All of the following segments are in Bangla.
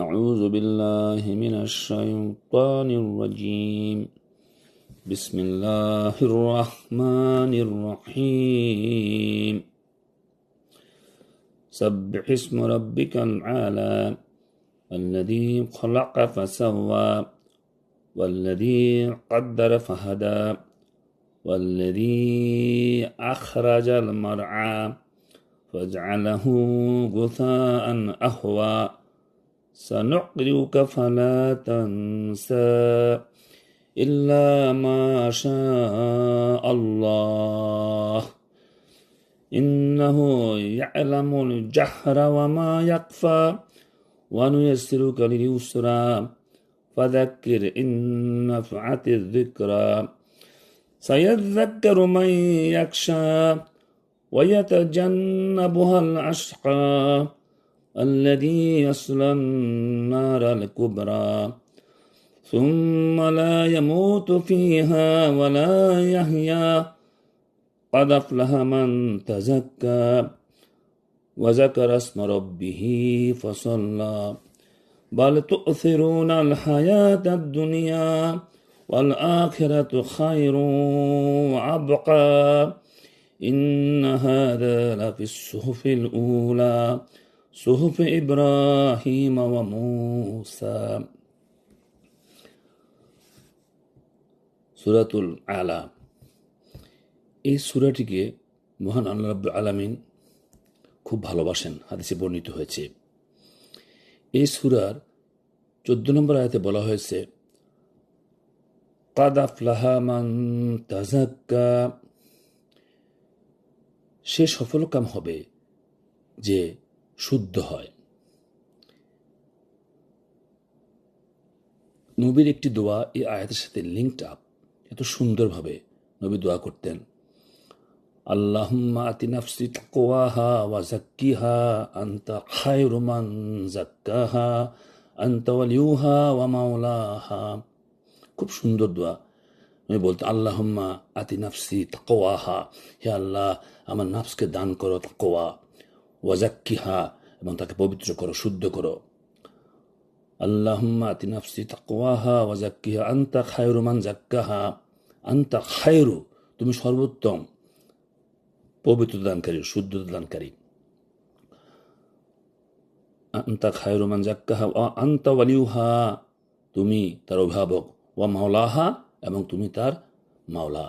أعوذ بالله من الشيطان الرجيم بسم الله الرحمن الرحيم سبح اسم ربك الأعلى الذي خلق فسوى والذي قدر فهدى والذي أخرج المرعى فاجعله غثاء أحوى سنقرئك فلا تنسى إلا ما شاء الله إنه يعلم الجهر وما يخفى ونيسرك لليسرى فذكر إن نفعت الذكرى سيذكر من يخشى ويتجنبها الأشقى الذي يصلى النار الكبرى ثم لا يموت فيها ولا يحيا قد أفلح من تزكى وذكر اسم ربه فصلى بل تؤثرون الحياة الدنيا والآخرة خير وأبقى إن هذا لفي الصحف الأولى صحف إبراهيم وموسى সূরাতুল আলা। এই সূরাটিকে মহান আল্লাহ রাব্বুল আলামিন খুব ভালোবাসেন, হাদিসে বর্ণিত হয়েছে। এই সূরার 14 নম্বর আয়াতে বলা হয়েছে কাদ আফলাহা মান তাযাক্কা, সে সফলকাম হবে যে শুদ্ধ হয়। নবীর একটি দোয়া এই আয়াতের সাথে লিঙ্কড আপ, এত সুন্দরভাবে নবী দোয়া করতেন। আল্লাহুম্মা আতি নাফসি তাকওয়াহা ওয়া যাক্কিহা আনতা খায়রু মান যাক্কাহা আনতা ওয়ালিয়ুহা ওয়া মাওলাহা। খুব সুন্দর দোয়া। আমি বলতে আল্লাহুম্মা আতি নাফসি তাকওয়াহা, হে আল্লাহ আমার নাফসকে দান করো তাকওয়া, ওয়া যাক্কিহা এবং তাকে পবিত্র করো, শুদ্ধ করো। আল্লাহুম্মা আতি নাফসি তাকওয়াহা ওয়া যাক্কিহা আনতা খায়রু মান যাক্কাহা আনতা খায়রু, তুমি সর্বোত্তম পবিত্র দানকারী, শুদ্ধ দানকারী। আনতা খায়রু মান যাক্কাহা ওয়া আনতা ওয়ালিয়ুহা, তুমি তার অভিভাবক, ওয়া মাওলাহা এবং তুমি তার মাওলা।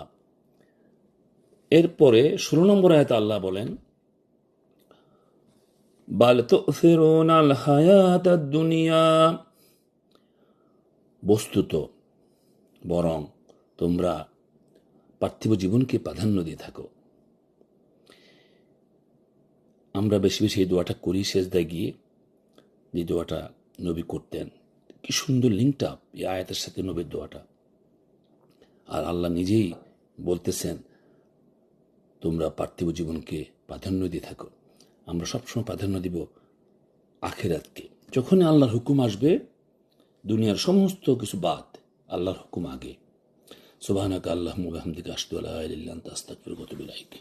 এরপরে 16 নম্বর আয়াতে আল্লাহ বলেন বাল তু'থিরুনাল হায়াতাদ দুনিয়া, বস্তুত বরং তোমরা পার্থিব জীবনকে প্রাধান্য দিয়ে থাকো। আমরা বেশি বেশি এই দোয়াটা করি সেজদায় গিয়ে, যে দোয়াটা নবী করতেন। কি সুন্দর লিঙ্কটা এই আয়াতের সাথে নবীর দোয়াটা। আর আল্লাহ নিজেই বলতেছেন তোমরা পার্থিব জীবনকে প্রাধান্য দিয়ে থাকো। আমরা সবসময় প্রাধান্য দিব আখিরাতকে। যখনই আল্লাহর হুকুম আসবে দুনিয়ার সমস্ত কিছু বাদ, আল্লাহর হুকুম আগে। সুবহানাকা আল্লাহুম্মা ওয়া বিহামদিকা আশহাদু আল্লা ইলাহা ইল্লা আনতা আস্তাগফিরুকা ওয়া আতুবু ইলাইক।